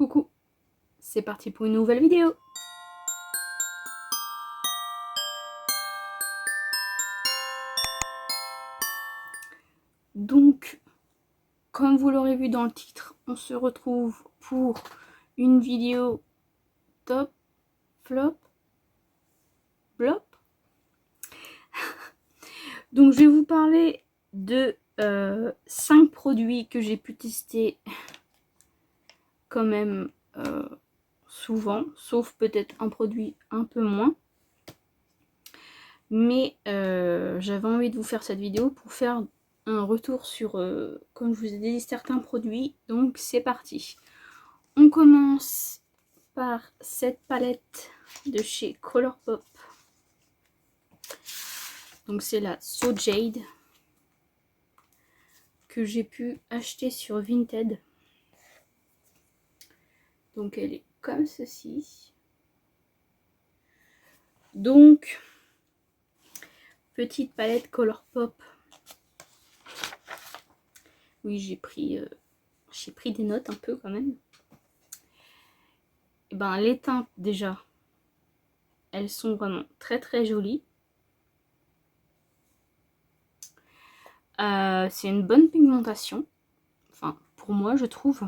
Coucou, c'est parti pour une nouvelle vidéo. Donc, comme vous l'aurez vu dans le titre, on se retrouve pour une vidéo top, flop, blop. Donc, je vais vous parler de 5 produits que j'ai pu tester quand même souvent, sauf peut-être un produit un peu moins. Mais j'avais envie de vous faire cette vidéo pour faire un retour sur, comme je vous ai dit, certains produits. Donc c'est parti. On commence par cette palette de chez Colourpop. Donc c'est la So Jade que j'ai pu acheter sur Vinted. Donc elle est comme ceci. Donc petite palette Colourpop. Oui, j'ai pris des notes un peu quand même. Et ben les teintes déjà, elles sont vraiment très très jolies. C'est une bonne pigmentation. Enfin, pour moi, je trouve.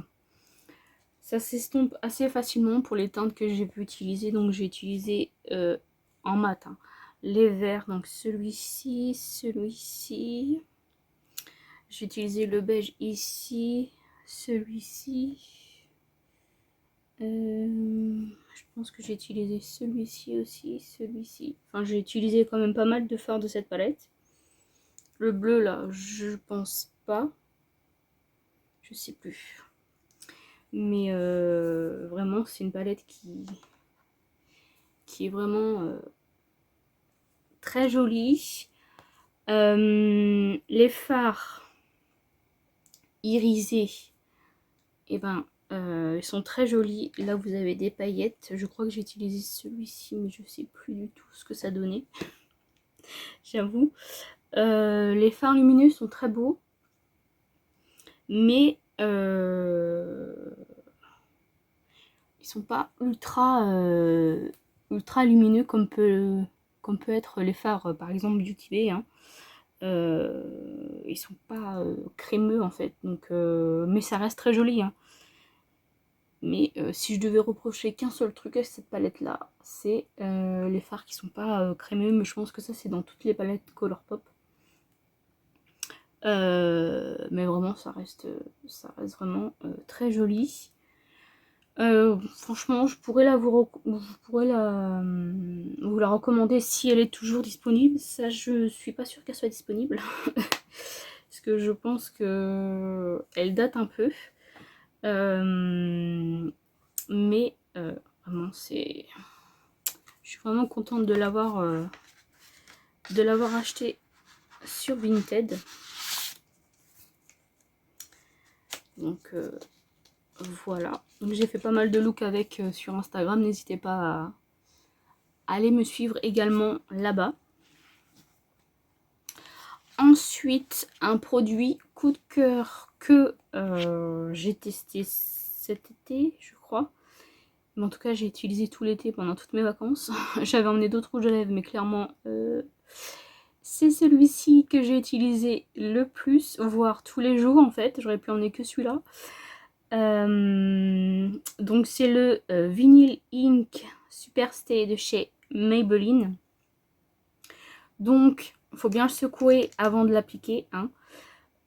Ça s'estompe assez facilement pour les teintes que j'ai pu utiliser. Donc j'ai utilisé en mat hein, les verts. Donc celui-ci, celui-ci. J'ai utilisé le beige ici, celui-ci. Je pense que j'ai utilisé celui-ci aussi, celui-ci. Enfin, j'ai utilisé quand même pas mal de fards de cette palette. Le bleu là, je pense pas. Je sais plus. Mais vraiment, c'est une palette qui est vraiment très jolie. Les fards irisés, et ben, ils sont très jolis. Là, vous avez des paillettes. Je crois que j'ai utilisé celui-ci, mais je sais plus du tout ce que ça donnait. J'avoue. Les fards lumineux sont très beaux. Mais ils sont pas ultra lumineux comme peut être les fards par exemple du Tibet hein. Ils sont pas crémeux en fait donc mais ça reste très joli hein. Mais si je devais reprocher qu'un seul truc à cette palette là, c'est les fards qui sont pas crémeux, mais je pense que ça c'est dans toutes les palettes Colourpop. Mais vraiment ça reste vraiment très joli. Franchement, je pourrais vous la recommander si elle est toujours disponible. Ça, je suis pas sûre qu'elle soit disponible. Parce que je pense que elle date un peu. Mais vraiment, je suis vraiment contente de l'avoir acheté sur Vinted. Donc voilà, donc j'ai fait pas mal de looks avec sur Instagram, n'hésitez pas à aller me suivre également là-bas. Ensuite, un produit coup de cœur que j'ai testé cet été, je crois. Mais en tout cas, j'ai utilisé tout l'été pendant toutes mes vacances. J'avais emmené d'autres rouges à lèvres, mais clairement, c'est celui-ci que j'ai utilisé le plus, voire tous les jours en fait. J'aurais pu emmener que celui-là. Donc c'est le Vinyl Ink Superstay de chez Maybelline. Donc il faut bien le secouer avant de l'appliquer hein.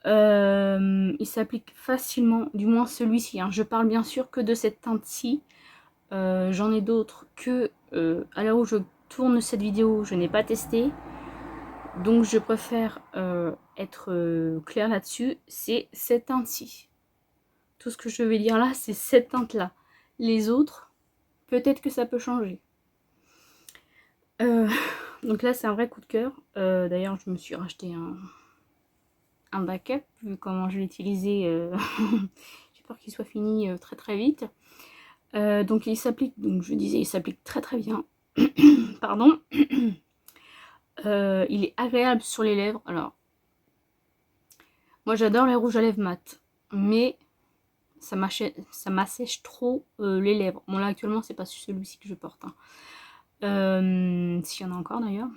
Il s'applique facilement, du moins celui-ci hein. Je parle bien sûr que de cette teinte-ci. J'en ai d'autres que à l'heure où je tourne cette vidéo je n'ai pas testé. Donc je préfère être claire là-dessus. C'est cette teinte-ci. Tout ce que je vais dire là, c'est cette teinte-là. Les autres, peut-être que ça peut changer. Donc là, c'est un vrai coup de cœur. D'ailleurs, je me suis racheté un backup, vu comment je l'ai utilisé. J'ai peur qu'il soit fini très très vite. Donc il s'applique, donc je disais, il s'applique très très bien. Pardon. Il est agréable sur les lèvres. Alors, moi j'adore les rouges à lèvres mat, mais m'assèche trop les lèvres. Bon là actuellement c'est pas celui-ci que je porte, hein. S'il y en a encore d'ailleurs.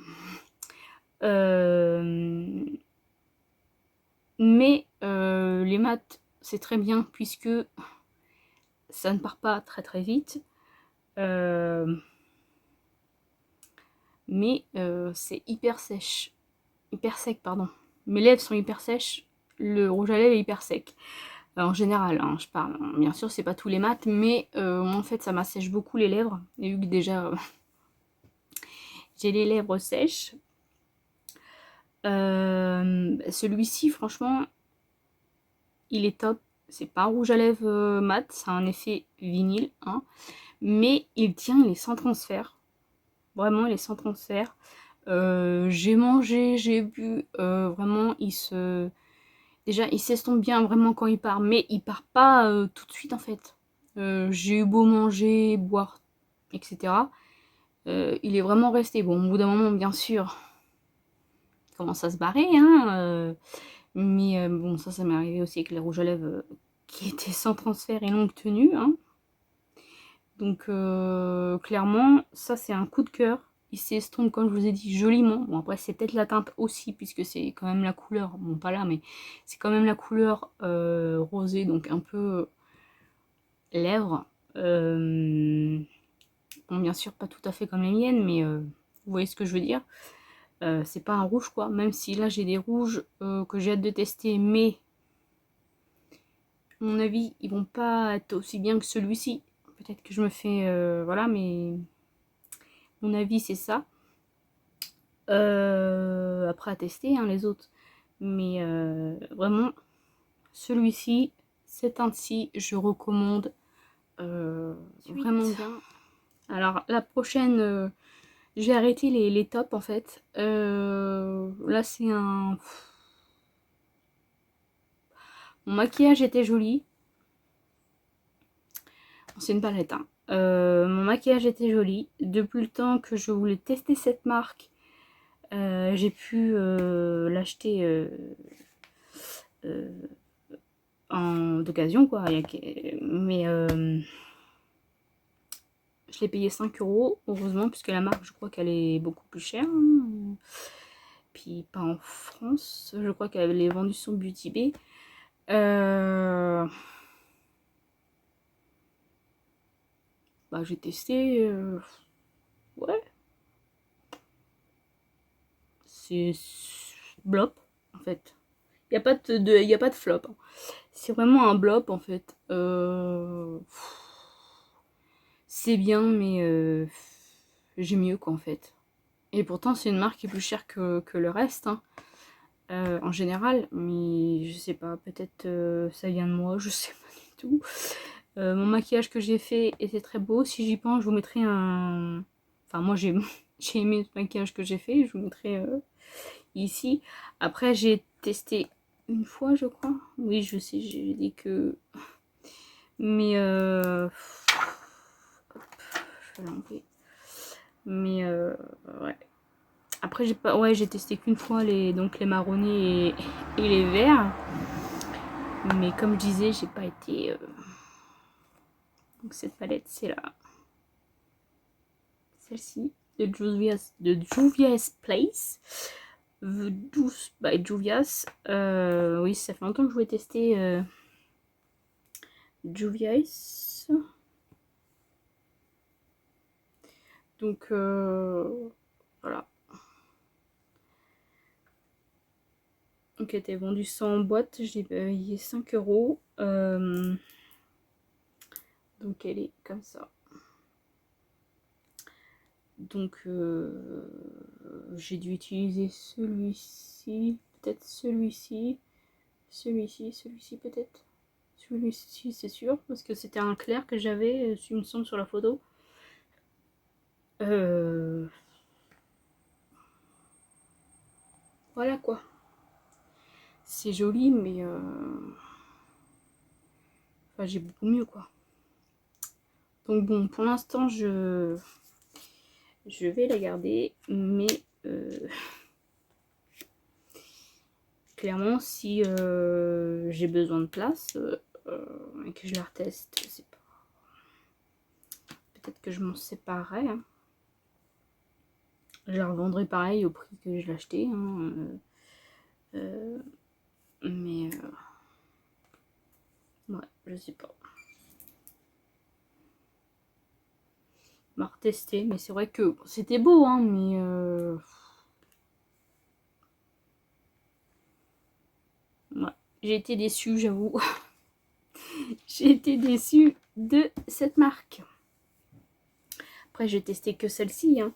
Mais les mat c'est très bien puisque ça ne part pas très très vite. Mais c'est hyper sèche. Hyper sec, pardon. Mes lèvres sont hyper sèches. Le rouge à lèvres est hyper sec. En général, hein, je parle. Bien sûr, c'est pas tous les mats, mais en fait, ça m'assèche beaucoup les lèvres. Et vu que déjà, j'ai les lèvres sèches. Celui-ci, franchement, il est top. C'est pas un rouge à lèvres mat, c'est un effet vinyle, hein. Mais il tient, il est sans transfert. Vraiment, il est sans transfert. J'ai mangé, j'ai bu, vraiment, déjà, il s'estompe bien vraiment quand il part, mais il part pas tout de suite en fait. J'ai eu beau manger, boire, etc. Il est vraiment resté. Bon, au bout d'un moment, bien sûr, il commence à se barrer, hein. Mais bon, ça m'est arrivé aussi avec les rouges à lèvres qui étaient sans transfert et longue tenue, hein. Donc, clairement, ça c'est un coup de cœur. Il s'estompe, comme je vous ai dit, joliment. Bon, après, c'est peut-être la teinte aussi, puisque c'est quand même la couleur, bon, pas là, mais c'est quand même la couleur rosée, donc un peu lèvres. Bon, bien sûr, pas tout à fait comme les miennes, mais vous voyez ce que je veux dire. C'est pas un rouge, quoi, même si là, j'ai des rouges que j'ai hâte de tester, mais à mon avis, ils vont pas être aussi bien que celui-ci. Peut-être que je me fais... voilà, mais... Mon avis, c'est ça. Après à tester, hein, les autres. Mais vraiment, celui-ci, cette teinte-ci, je recommande vraiment bien. Alors, la prochaine, j'ai arrêté les tops, en fait. Là, c'est un... Mon maquillage était joli. C'est une palette, hein. Mon maquillage était joli. Depuis le temps que je voulais tester cette marque, j'ai pu l'acheter d'occasion, quoi. Mais je l'ai payé 5 €, heureusement, puisque la marque, je crois qu'elle est beaucoup plus chère, hein. Puis pas en France, je crois qu'elle est vendue sur Beauty Bay. Bah, j'ai testé. Ouais. C'est blop, en fait. Il n'y a, y a pas de flop, hein. C'est vraiment un blop, en fait. C'est bien, mais j'ai mieux, quoi, en fait. Et pourtant, c'est une marque qui est plus chère que le reste, hein, en général. Mais je sais pas, peut-être ça vient de moi, je sais pas du tout. Mon maquillage que j'ai fait était très beau. Si j'y pense, je vous mettrai un... Enfin, moi, j'ai aimé ce maquillage que j'ai fait. Je vous mettrai ici. Après, j'ai testé une fois, je crois. Oui, je sais, j'ai dit que... Mais... Hop, je vais l'enlever. Mais ouais. Après j'ai pas, ouais, j'ai testé qu'une fois donc les marronnés et les verts. Mais comme je disais, j'ai pas été. Donc cette palette, c'est là. Celle-ci de Juvia's Place. Douce by Juvia's. Oui, ça fait longtemps que je voulais tester Juvia's. Donc voilà. Donc elle était vendue 100 en boîte, j'ai payé 5 €. Donc elle est comme ça. Donc j'ai dû utiliser celui-ci, peut-être celui-ci, celui-ci peut-être. Celui-ci c'est sûr, parce que c'était un clair que j'avais, il me semble, sur la photo. Voilà quoi. C'est joli, mais enfin, j'ai beaucoup mieux quoi. Donc bon, pour l'instant, je vais la garder, mais clairement, si j'ai besoin de place, et que je la reteste, je sais pas. Peut-être que je m'en séparerai. Hein. Je la revendrai pareil au prix que je l'ai acheté. Hein. Mais ouais, je sais pas. On va retester, mais c'est vrai que c'était beau, hein, mais ouais, j'ai été déçue, j'avoue. J'ai été déçue de cette marque. Après, j'ai testé que celle-ci. Hein.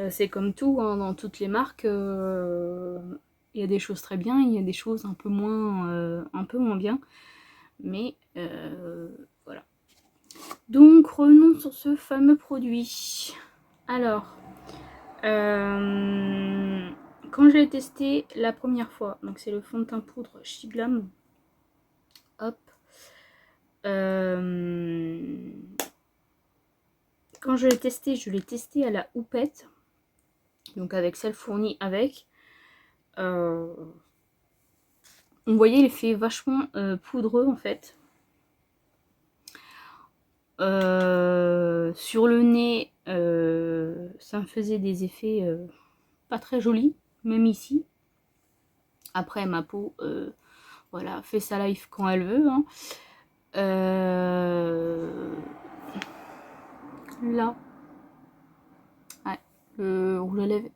C'est comme tout, hein, dans toutes les marques, il y a des choses très bien, il y a des choses un peu moins bien. Mais voilà. Donc, revenons sur ce fameux produit. Alors, quand je l'ai testé la première fois, donc c'est le fond de teint poudre Shiglam. Hop. Quand je l'ai testé à la houppette. Donc avec celle fournie avec. On voyait l'effet vachement poudreux en fait. Sur le nez, ça me faisait des effets pas très jolis, même ici. Après, ma peau, voilà, fait sa life quand elle veut. Hein. Là, ouais, le rouge à lèvres,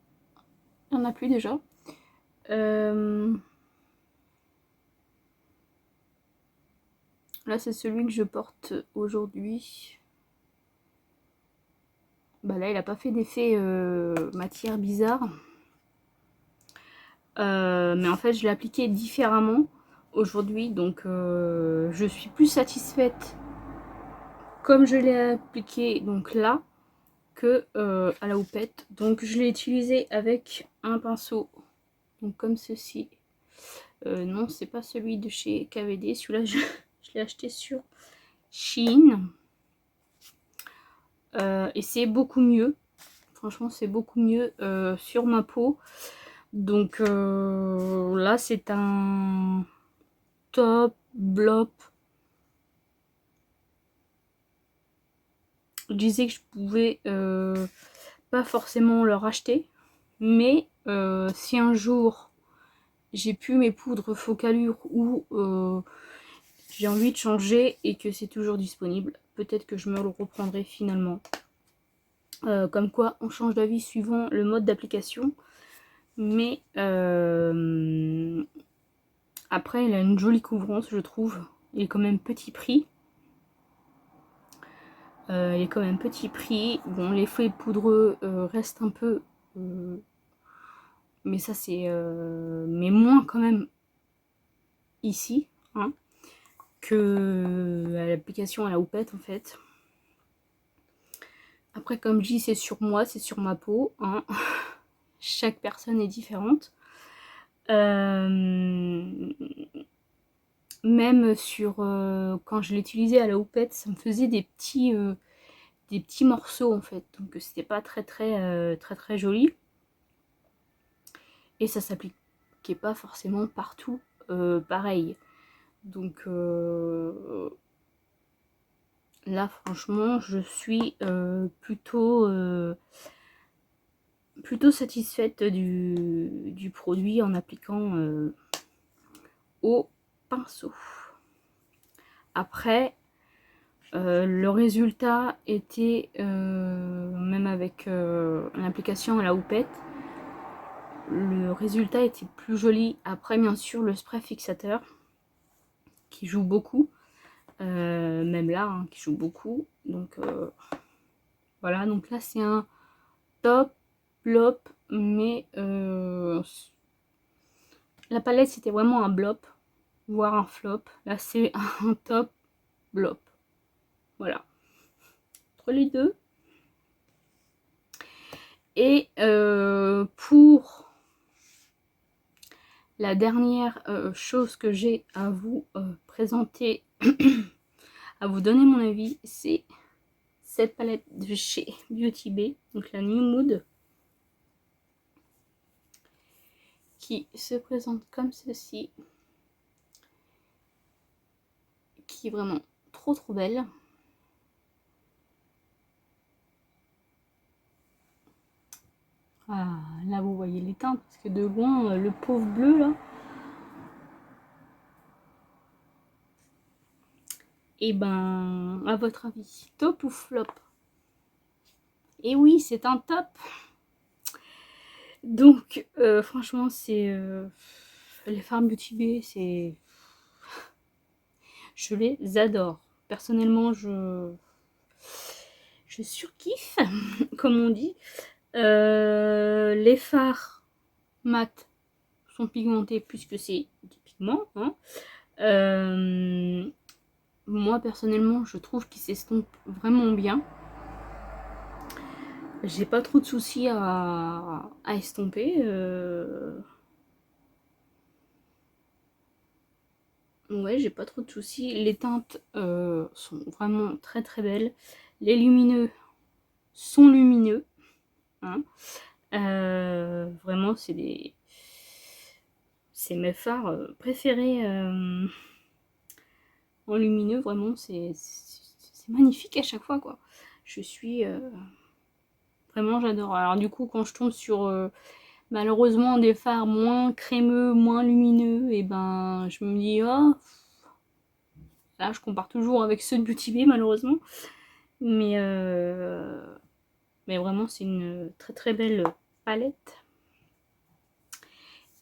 il n'y en a plus déjà. Là, c'est celui que je porte aujourd'hui. Bah là, il n'a pas fait d'effet matière bizarre. Mais en fait, je l'ai appliqué différemment aujourd'hui. Donc, je suis plus satisfaite comme je l'ai appliqué donc là que à la houppette. Donc, je l'ai utilisé avec un pinceau. Donc, comme ceci. Non, c'est pas celui de chez KVD. Celui-là, je l'ai acheté sur Shein. Et c'est beaucoup mieux. Franchement, c'est beaucoup mieux sur ma peau. Donc là, c'est un top blop. Je disais que je pouvais pas forcément le racheter. Mais si un jour j'ai plus mes poudres Focallure ou j'ai envie de changer et que c'est toujours disponible, peut-être que je me le reprendrai finalement. Comme quoi on change d'avis suivant le mode d'application. Mais après, il a une jolie couvrance, je trouve. Il est quand même petit prix. Bon, l'effet poudreux reste un peu... mais ça, c'est... mais moins quand même ici, hein, que à l'application à la houppette, en fait. Après, comme je dis, c'est sur moi, c'est sur ma peau. Hein. Chaque personne est différente. Même sur... quand je l'utilisais à la houppette, ça me faisait des petits morceaux, en fait. Donc, c'était pas très joli. Et ça s'appliquait pas forcément partout pareil. Donc là, franchement, je suis plutôt satisfaite du produit en appliquant au pinceau. Après, le résultat était, même avec l'application à la houppette, le résultat était plus joli. Après, bien sûr, le spray fixateur qui joue beaucoup. Même là, hein, qui joue beaucoup. Donc voilà, donc là c'est un top blop, mais la palette c'était vraiment un blop, voire un flop. Là c'est un top blop. Voilà. Entre les deux. Et pour la dernière chose que j'ai à vous présenter, à vous donner mon avis, c'est cette palette de chez Beauty Bay, donc la New Mood, qui se présente comme ceci, qui est vraiment trop belle. Ah, là vous voyez les teintes, parce que de loin, le pauvre bleu là. Et ben, à votre avis, top ou flop? Et oui, c'est un top. Donc, franchement, c'est... les fards Beauty Bay, c'est... Je les adore. Personnellement, je surkiffe, comme on dit. Les fards mat sont pigmentés puisque c'est des pigments. Hein. Moi, personnellement, je trouve qu'ils s'estompent vraiment bien. J'ai pas trop de soucis à estomper. Ouais, j'ai pas trop de soucis. Les teintes sont vraiment très belles. Les lumineux sont lumineux. Hein. Vraiment, c'est mes fards préférés en lumineux. Vraiment, c'est magnifique à chaque fois, quoi. Je suis... vraiment, j'adore. Alors du coup, quand je tombe sur... malheureusement des fards moins crémeux, moins lumineux, et ben je me dis oh, là je compare toujours avec ceux de Beauty Bay malheureusement, mais vraiment c'est une très belle palette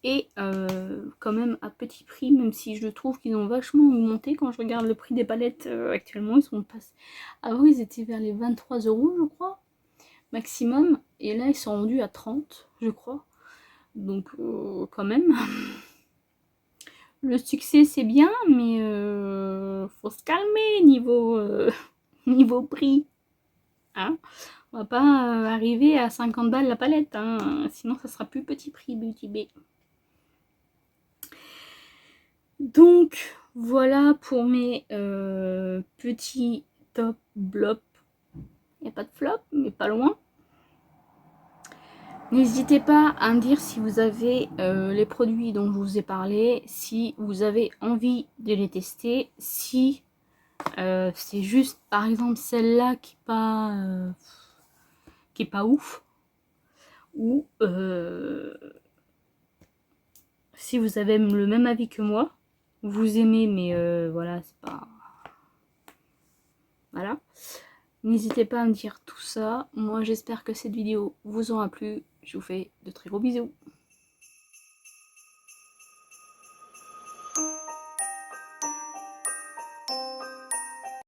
et quand même à petit prix, même si je trouve qu'ils ont vachement augmenté quand je regarde le prix des palettes actuellement. Ils sont passés, avant ils étaient vers les 23 € je crois maximum, et là ils sont rendus à 30 je crois, donc quand même. Le succès c'est bien, mais faut se calmer niveau prix. Hein, on va pas arriver à 50 balles la palette, hein, sinon ça sera plus petit prix Beauty Bay. Donc voilà pour mes petits top blop. Il n'y a pas de flop, mais pas loin. N'hésitez pas à me dire si vous avez les produits dont je vous ai parlé, si vous avez envie de les tester, si c'est juste par exemple celle-là qui est pas ouf, ou si vous avez le même avis que moi, vous aimez mais voilà, c'est pas... Voilà. N'hésitez pas à me dire tout ça. Moi j'espère que cette vidéo vous aura plu. Je vous fais de très gros bisous.